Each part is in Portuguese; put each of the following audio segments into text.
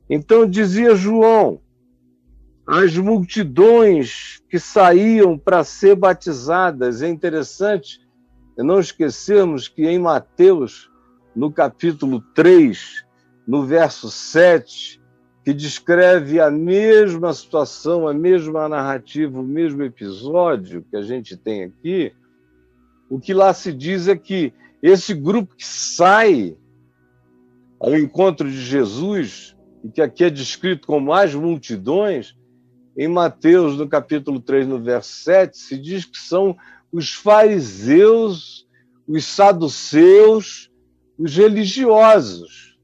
Então dizia João, as multidões que saíam para ser batizadas. É interessante não esquecermos que em Mateus, no capítulo 3, no verso 7, que descreve a mesma situação, a mesma narrativa, o mesmo episódio que a gente tem aqui, o que lá se diz é que esse grupo que sai ao encontro de Jesus, e que aqui é descrito como as multidões, em Mateus, no capítulo 3, no verso 7, se diz que são os fariseus, os saduceus, os religiosos.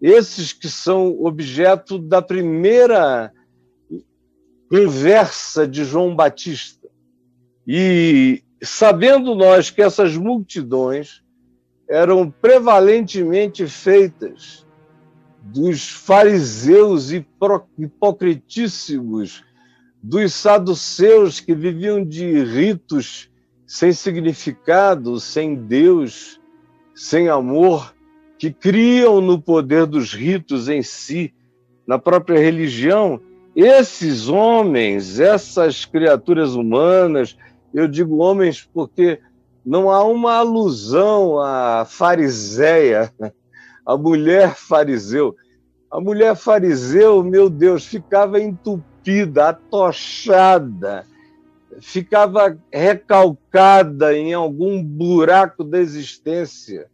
Esses que são objeto da primeira conversa de João Batista. E sabendo nós que essas multidões eram prevalentemente feitas dos fariseus hipocritíssimos, dos saduceus que viviam de ritos sem significado, sem Deus, sem amor, que criam no poder dos ritos em si, na própria religião. Esses homens, essas criaturas humanas, eu digo homens porque não há uma alusão à fariseia, à mulher fariseu. A mulher fariseu, meu Deus, ficava entupida, atochada, ficava recalcada em algum buraco da existência.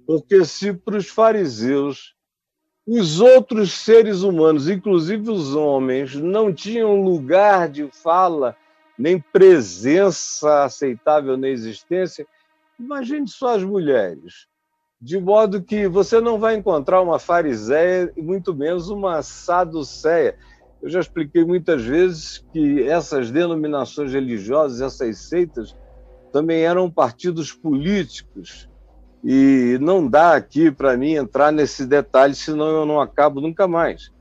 Porque se para os fariseus, os outros seres humanos, inclusive os homens, não tinham lugar de fala, nem presença aceitável na existência, imagine só as mulheres. De modo que você não vai encontrar uma fariseia e muito menos uma saduceia. Eu já expliquei muitas vezes que essas denominações religiosas, essas seitas, também eram partidos políticos. E não dá aqui para mim entrar nesse detalhe, senão eu não acabo nunca mais.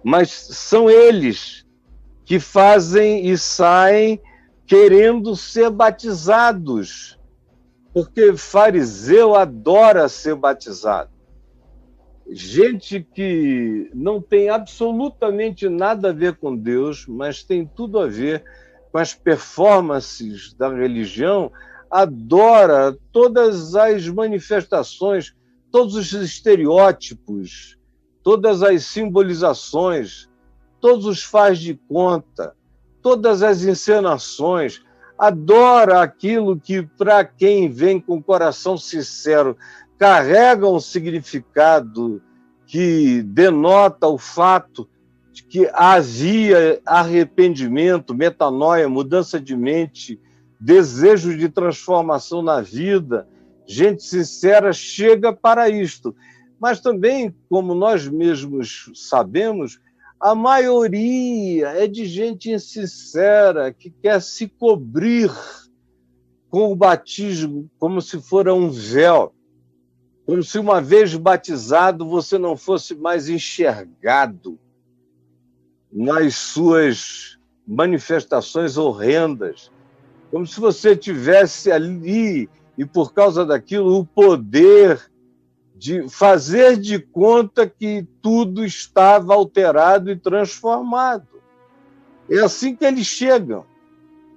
Mas são eles que fazem e saem querendo ser batizados, porque fariseu adora ser batizado. Gente que não tem absolutamente nada a ver com Deus, mas tem tudo a ver com as performances da religião, adora todas as manifestações, todos os estereótipos, todas as simbolizações, todos os faz de conta, todas as encenações, adora aquilo que, para quem vem com o coração sincero, carrega um significado que denota o fato de que havia arrependimento, metanoia, mudança de mente, desejo de transformação na vida. Gente sincera chega para isto. Mas também, como nós mesmos sabemos, a maioria é de gente insincera, que quer se cobrir com o batismo como se fora um véu, como se uma vez batizado você não fosse mais enxergado nas suas manifestações horrendas, como se você tivesse ali, e por causa daquilo, o poder de fazer de conta que tudo estava alterado e transformado. É assim que eles chegam,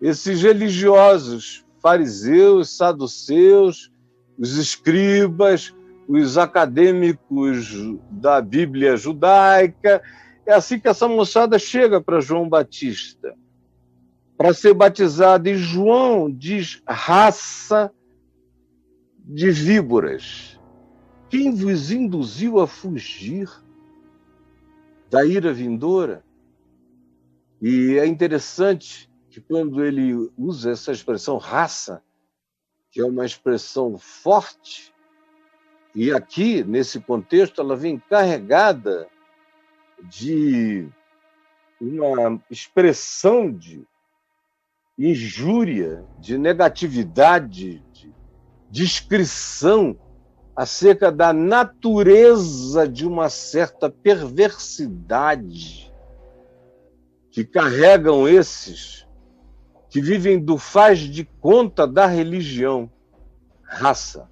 esses religiosos, fariseus, saduceus, os escribas, os acadêmicos da Bíblia judaica. É assim que essa moçada chega para João Batista, para ser batizado. E João diz: raça de víboras. Quem vos induziu a fugir da ira vindoura? E é interessante que quando ele usa essa expressão raça, que é uma expressão forte, e aqui, nesse contexto, ela vem carregada de uma expressão de injúria, de negatividade, de descrição acerca da natureza de uma certa perversidade que carregam esses que vivem do faz de conta da religião. Raça.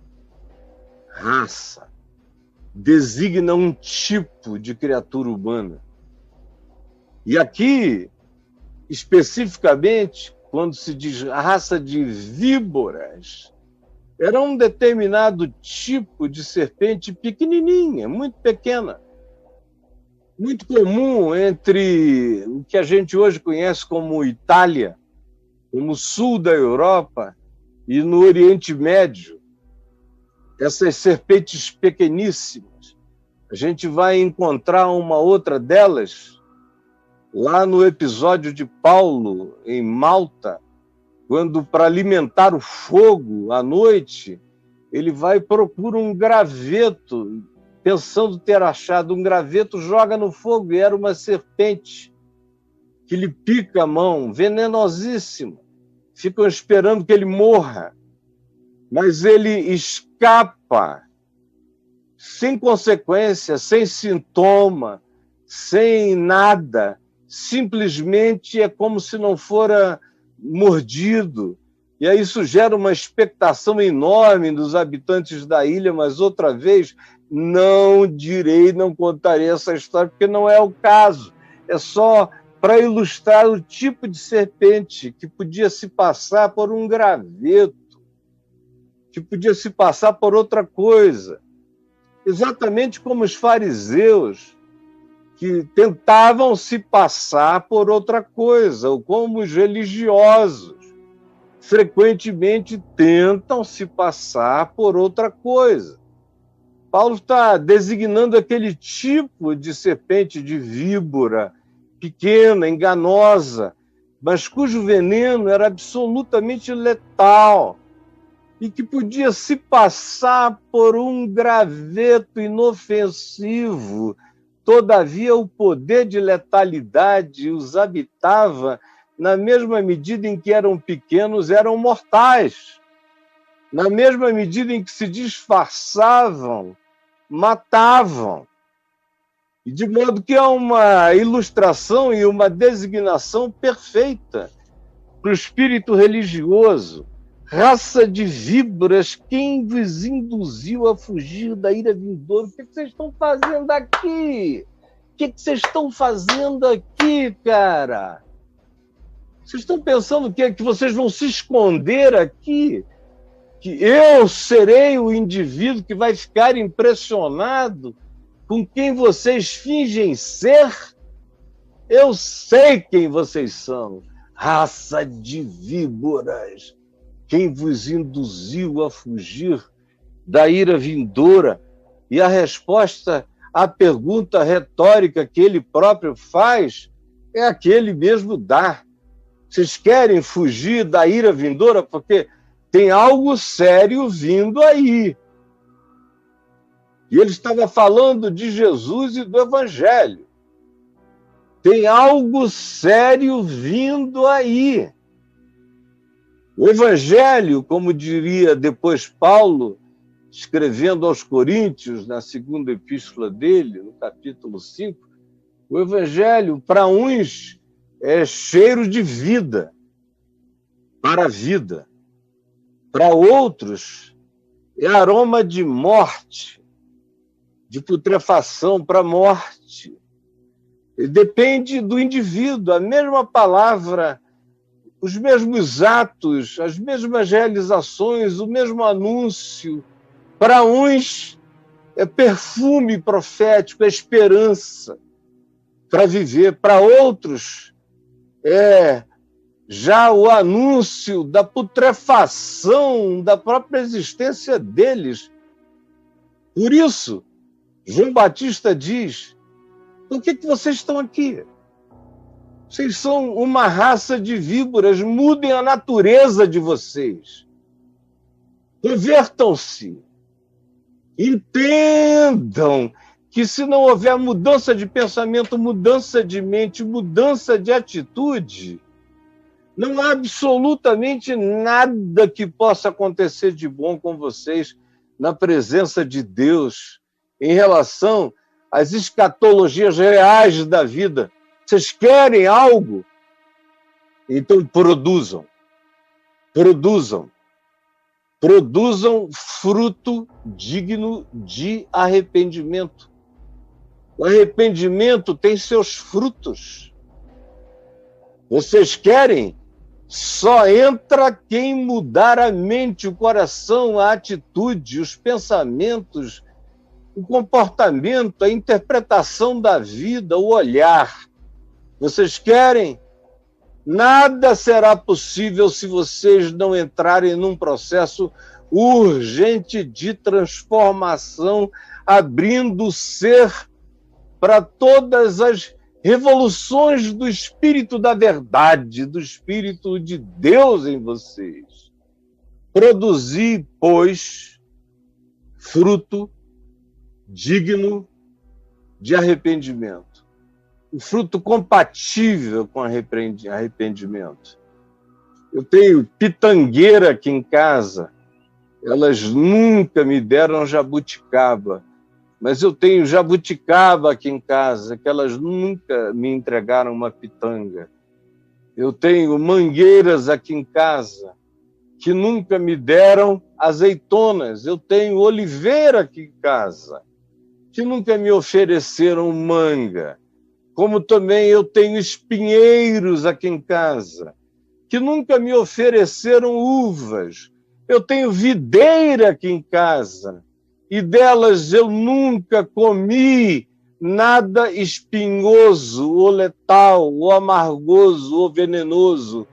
designa um tipo de criatura humana. E aqui, especificamente, quando se diz raça de víboras, era um determinado tipo de serpente pequenininha, muito pequena, muito comum entre o que a gente hoje conhece como Itália, como o sul da Europa e no Oriente Médio. Essas serpentes pequeníssimas. A gente vai encontrar uma outra delas lá no episódio de Paulo, em Malta, quando, para alimentar o fogo à noite, ele vai e procura um graveto, pensando ter achado um graveto, joga no fogo, e era uma serpente que lhe pica a mão, venenosíssima. Ficam esperando que ele morra, mas ele escapa, sem consequência, sem sintoma, sem nada, simplesmente é como se não fora mordido. E aí isso gera uma expectação enorme dos habitantes da ilha, mas outra vez, não direi, não contarei essa história, porque não é o caso. É só para ilustrar o tipo de serpente que podia se passar por um graveto, que podia se passar por outra coisa. Exatamente como os fariseus, que tentavam se passar por outra coisa, ou como os religiosos frequentemente tentam se passar por outra coisa. Paulo está designando aquele tipo de serpente, de víbora, pequena, enganosa, mas cujo veneno era absolutamente letal e que podia se passar por um graveto inofensivo. Todavia, o poder de letalidade os habitava na mesma medida em que eram pequenos, eram mortais. Na mesma medida em que se disfarçavam, matavam. E de modo que é uma ilustração e uma designação perfeita para o espírito religioso. Raça de víboras, quem vos induziu a fugir da ira vindoura? O que vocês estão fazendo aqui? O que vocês estão fazendo aqui, cara? Vocês estão pensando o quê? Que vocês vão se esconder aqui? Que eu serei o indivíduo que vai ficar impressionado com quem vocês fingem ser? Eu sei quem vocês são. Raça de víboras. Quem vos induziu a fugir da ira vindoura? E a resposta à pergunta retórica que ele próprio faz é a que ele mesmo dá. Vocês querem fugir da ira vindoura porque tem algo sério vindo aí. E ele estava falando de Jesus e do Evangelho. Tem algo sério vindo aí. O Evangelho, como diria depois Paulo, escrevendo aos Coríntios, na segunda epístola dele, no capítulo 5, o Evangelho, para uns, é cheiro de vida, para a vida. Para outros, é aroma de morte, de putrefação para a morte. Depende do indivíduo. A mesma palavra, os mesmos atos, as mesmas realizações, o mesmo anúncio. Para uns é perfume profético, é esperança para viver. Para outros é já o anúncio da putrefação da própria existência deles. Por isso, João Batista diz: por que vocês estão aqui? Vocês são uma raça de víboras, mudem a natureza de vocês. Convertam-se. Entendam que se não houver mudança de pensamento, mudança de mente, mudança de atitude, não há absolutamente nada que possa acontecer de bom com vocês na presença de Deus em relação às escatologias reais da vida. Vocês querem algo? Então produzam. Produzam. produzam fruto digno de arrependimento. O arrependimento tem seus frutos. Vocês querem? Só entra quem mudar a mente, o coração, a atitude, os pensamentos, o comportamento, a interpretação da vida, o olhar. Vocês querem? Nada será possível se vocês não entrarem num processo urgente de transformação, abrindo o ser para todas as revoluções do Espírito da verdade, do Espírito de Deus em vocês. Produzi, pois, fruto digno de arrependimento. O fruto compatível com arrependimento. Eu tenho pitangueira aqui em casa, elas nunca me deram jabuticaba, mas eu tenho jabuticaba aqui em casa, que elas nunca me entregaram uma pitanga. Eu tenho mangueiras aqui em casa, que nunca me deram azeitonas. Eu tenho oliveira aqui em casa, que nunca me ofereceram manga. Como também eu tenho espinheiros aqui em casa, que nunca me ofereceram uvas. Eu tenho videira aqui em casa, e delas eu nunca comi nada espinhoso, ou letal, ou amargoso, ou venenoso.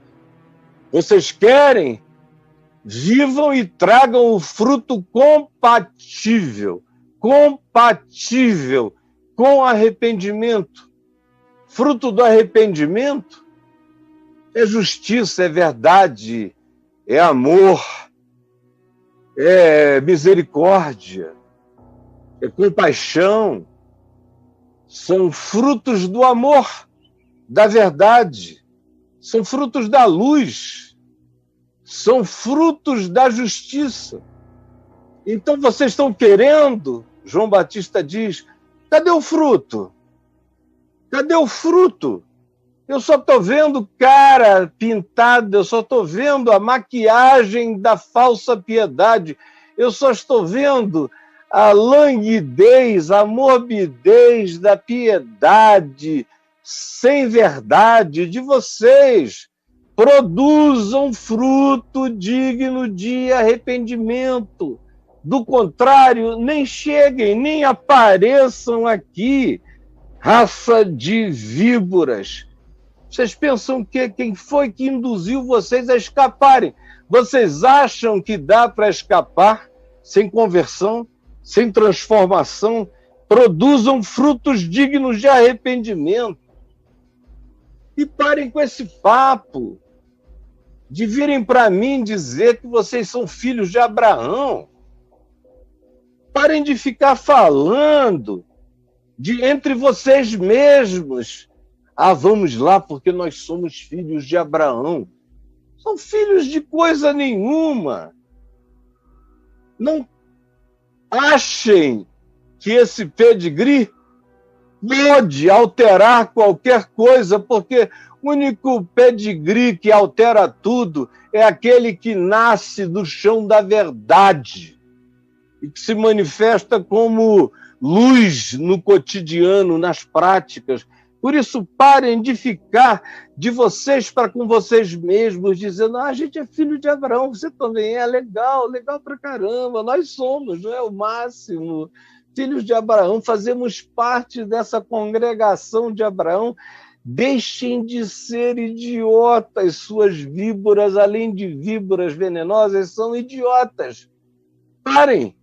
Vocês querem? Vivam e tragam o fruto compatível com arrependimento. Fruto do arrependimento é justiça, é verdade, é amor, é misericórdia, é compaixão. São frutos do amor, da verdade, são frutos da luz, são frutos da justiça. Então vocês estão querendo, João Batista diz, cadê o fruto? Cadê o fruto? Eu só estou vendo cara pintada, eu só estou vendo a maquiagem da falsa piedade, eu só estou vendo a languidez, a morbidez da piedade sem verdade de vocês. Produzam fruto digno de arrependimento. Do contrário, nem cheguem, nem apareçam aqui. Raça de víboras. Vocês pensam que quem foi que induziu vocês a escaparem? Vocês acham que dá para escapar sem conversão, sem transformação? Produzam frutos dignos de arrependimento. E parem com esse papo de virem para mim dizer que vocês são filhos de Abraão. Parem de ficar falando de entre vocês mesmos. Ah, vamos lá porque nós somos filhos de Abraão. São filhos de coisa nenhuma. Não achem que esse pedigree pode alterar qualquer coisa, porque o único pedigree que altera tudo é aquele que nasce do chão da verdade e que se manifesta como luz no cotidiano, nas práticas. Por isso, parem de ficar de vocês para com vocês mesmos, dizendo, a gente é filho de Abraão, você também é, legal pra caramba, nós somos, não é o máximo, filhos de Abraão, fazemos parte dessa congregação de Abraão. Deixem de ser idiotas, suas víboras, além de víboras venenosas, são idiotas. Parem,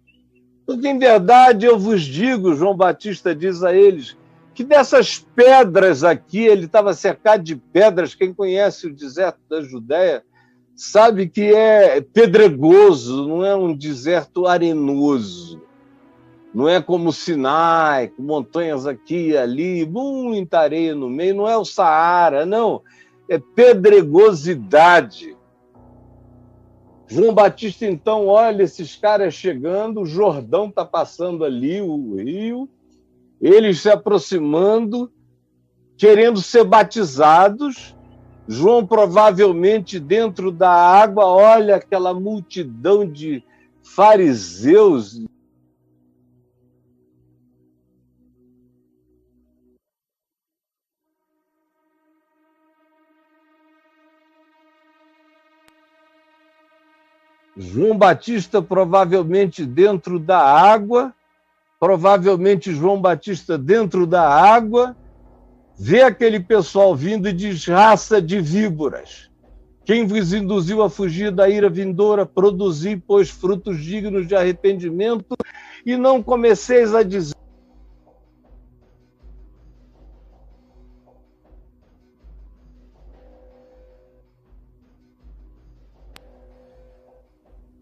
porque em verdade eu vos digo, João Batista diz a eles, que dessas pedras aqui, ele estava cercado de pedras, quem conhece o deserto da Judéia sabe que é pedregoso, não é um deserto arenoso, não é como o Sinai, com montanhas aqui e ali, muita areia no meio, não é o Saara, não, é pedregosidade. João Batista, então, olha esses caras chegando, o Jordão está passando ali, o rio, eles se aproximando, querendo ser batizados, João, provavelmente dentro da água, olha aquela multidão de fariseus. João Batista, provavelmente dentro da água, vê aquele pessoal vindo e diz: raça de víboras, quem vos induziu a fugir da ira vindoura? Produzi, pois, frutos dignos de arrependimento, e não comeceis a dizer.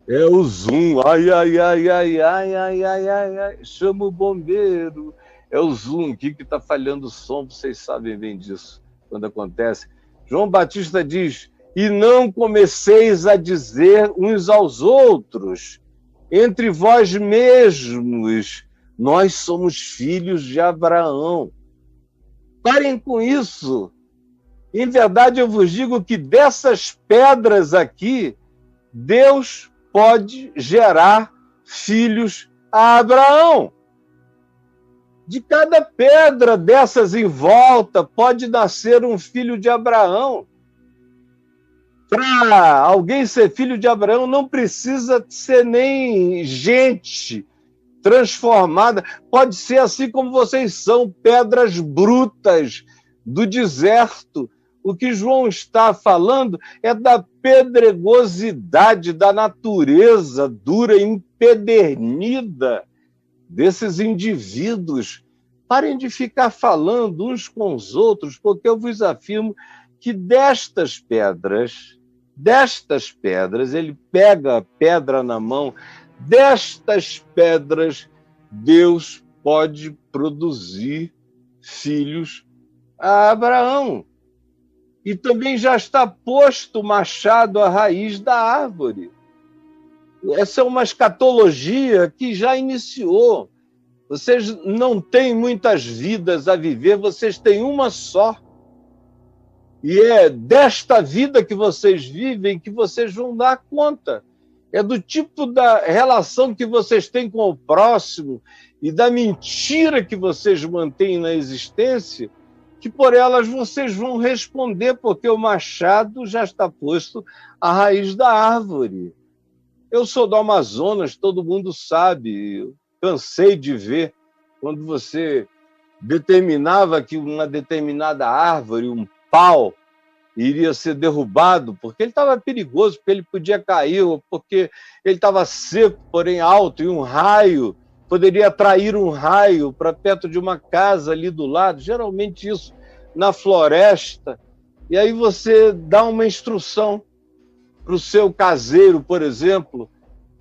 É o Zoom, ai, ai, ai, ai, ai, ai, ai, ai, ai, chama o bombeiro. É o Zoom, o que está falhando o som, vocês sabem bem disso, quando acontece. João Batista diz: e não comeceis a dizer uns aos outros, entre vós mesmos, nós somos filhos de Abraão. Parem com isso. Em verdade, eu vos digo que dessas pedras aqui, Deus pode gerar filhos a Abraão. De cada pedra dessas em volta pode nascer um filho de Abraão. Para alguém ser filho de Abraão, não precisa ser nem gente transformada. Pode ser assim como vocês são, pedras brutas do deserto. O que João está falando é da pedregosidade da natureza dura, empedernida desses indivíduos. Parem de ficar falando uns com os outros, porque eu vos afirmo que destas pedras, ele pega a pedra na mão, destas pedras, Deus pode produzir filhos a Abraão. E também já está posto o machado à raiz da árvore. Essa é uma escatologia que já iniciou. Vocês não têm muitas vidas a viver, vocês têm uma só. E é desta vida que vocês vivem que vocês vão dar conta. É do tipo da relação que vocês têm com o próximo e da mentira que vocês mantêm na existência, que por elas vocês vão responder, porque o machado já está posto à raiz da árvore. Eu sou do Amazonas, todo mundo sabe, eu cansei de ver quando você determinava que uma determinada árvore, um pau, iria ser derrubado, porque ele estava perigoso, porque ele podia cair, ou porque ele estava seco, porém alto, e um raio poderia atrair um raio para perto de uma casa ali do lado, geralmente isso na floresta, e aí você dá uma instrução para o seu caseiro, por exemplo: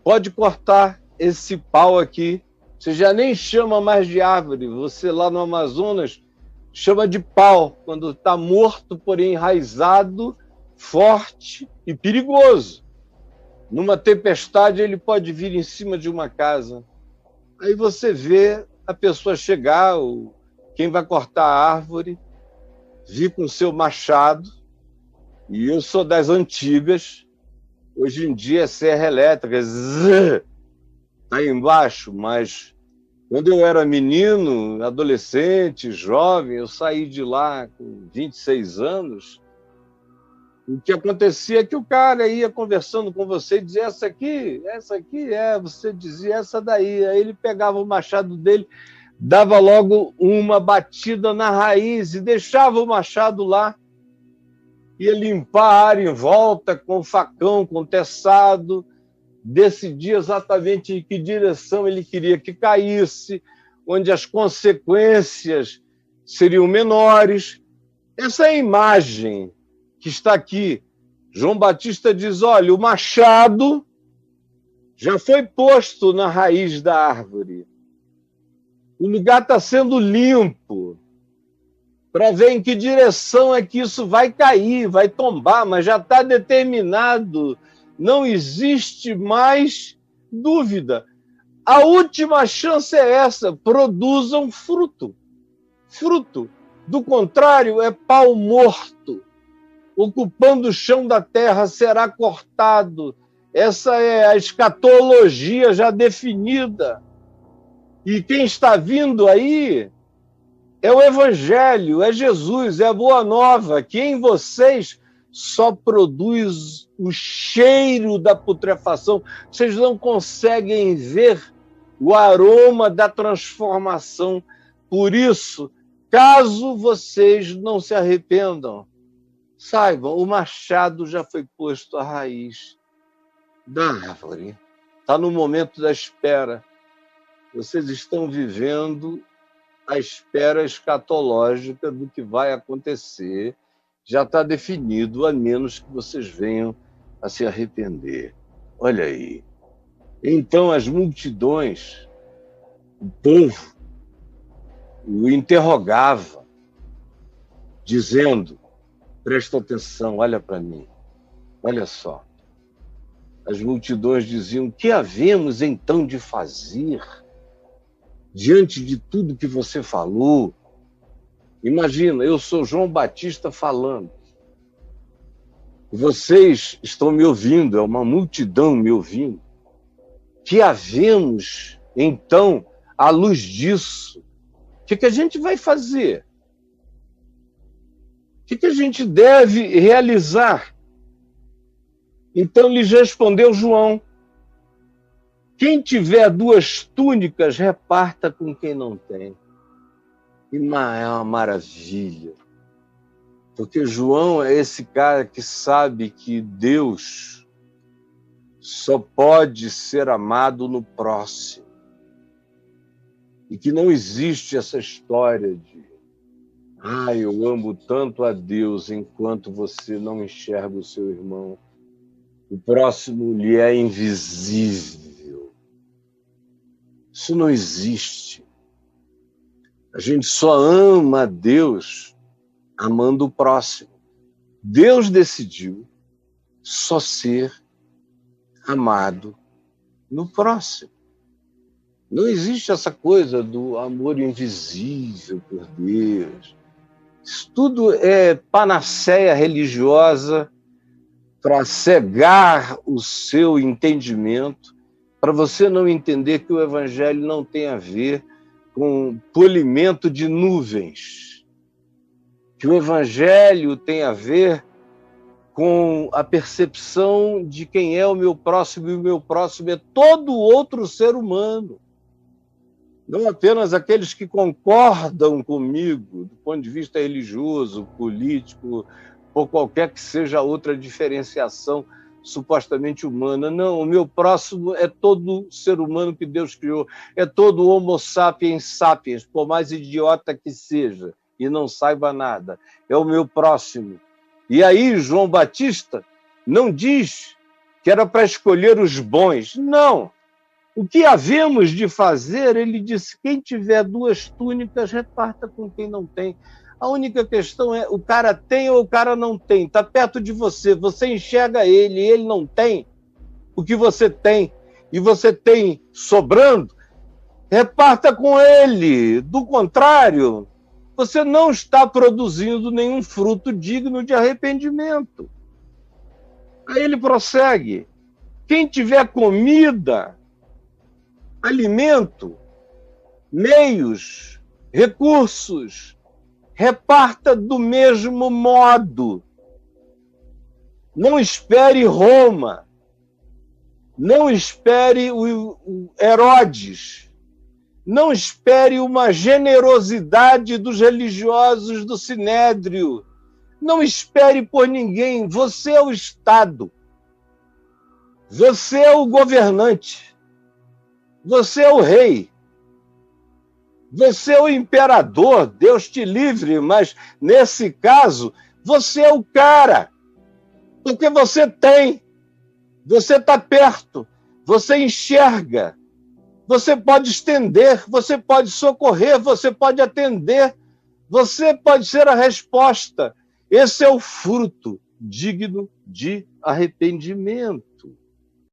pode cortar esse pau aqui. Você já nem chama mais de árvore, você lá no Amazonas chama de pau, quando está morto, porém enraizado, forte e perigoso. Numa tempestade, ele pode vir em cima de uma casa. Aí você vê a pessoa chegar, quem vai cortar a árvore, vir com o seu machado, e eu sou das antigas, hoje em dia é serra elétrica, está embaixo, mas quando eu era menino, adolescente, jovem, eu saí de lá com 26 anos, o que acontecia é que o cara ia conversando com você e dizia: essa aqui, você dizia essa daí. Aí ele pegava o machado dele, dava logo uma batida na raiz e deixava o machado lá. Ia limpar a área em volta com facão, com teçado, decidia exatamente em que direção ele queria que caísse, onde as consequências seriam menores. Essa é a imagem que está aqui. João Batista diz: olha, o machado já foi posto na raiz da árvore. O lugar está sendo limpo para ver em que direção é que isso vai cair, vai tombar, mas já está determinado. Não existe mais dúvida. A última chance é essa: produzam fruto. Fruto. Do contrário, é pau morto. ocupando o chão da terra, será cortado. Essa é a escatologia já definida. E quem está vindo aí é o Evangelho, é Jesus, é a Boa Nova, que em vocês só produz o cheiro da putrefação. Vocês não conseguem ver o aroma da transformação. Por isso, caso vocês não se arrependam, saibam, o machado já foi posto à raiz da árvore. Está no momento da espera. Vocês estão vivendo a espera escatológica do que vai acontecer. Já está definido, a menos que vocês venham a se arrepender. Olha aí. Então as multidões, o povo, o interrogava, dizendo, presta atenção, olha para mim, olha só. As multidões diziam, o que havemos então de fazer diante de tudo que você falou? Imagina, eu sou João Batista falando. Vocês estão me ouvindo, é uma multidão me ouvindo. Que havemos, então, à luz disso? O que a gente vai fazer? O que a gente deve realizar? Então lhes respondeu João, quem tiver 2 túnicas, reparta com quem não tem. E é uma maravilha, porque João é esse cara que sabe que Deus só pode ser amado no próximo. E que não existe essa história de eu amo tanto a Deus enquanto você não enxerga o seu irmão. O próximo lhe é invisível. Isso não existe. A gente só ama a Deus amando o próximo. Deus decidiu só ser amado no próximo. Não existe essa coisa do amor invisível por Deus. Isso tudo é panaceia religiosa para cegar o seu entendimento, para você não entender que o Evangelho não tem a ver com polimento de nuvens, que o Evangelho tem a ver com a percepção de quem é o meu próximo, e o meu próximo é todo outro ser humano. Não apenas aqueles que concordam comigo, do ponto de vista religioso, político, ou qualquer que seja outra diferenciação supostamente humana. Não, o meu próximo é todo ser humano que Deus criou, é todo homo sapiens sapiens, por mais idiota que seja e não saiba nada, é o meu próximo. E aí João Batista não diz que era para escolher os bons, não. O que havemos de fazer, ele disse, quem tiver 2 túnicas, reparta com quem não tem. A única questão é, o cara tem ou o cara não tem? Está perto de você, você enxerga ele e ele não tem o que você tem, e você tem sobrando, reparta com ele. Do contrário, você não está produzindo nenhum fruto digno de arrependimento. Aí ele prossegue, quem tiver comida, alimento, meios, recursos, reparta do mesmo modo. Não espere Roma, não espere o Herodes, não espere uma generosidade dos religiosos do Sinédrio, não espere por ninguém, você é o Estado, você é o governante, você é o rei, você é o imperador, Deus te livre, mas nesse caso, você é o cara, porque você tem, você está perto, você enxerga, você pode estender, você pode socorrer, você pode atender, você pode ser a resposta. Esse é o fruto digno de arrependimento.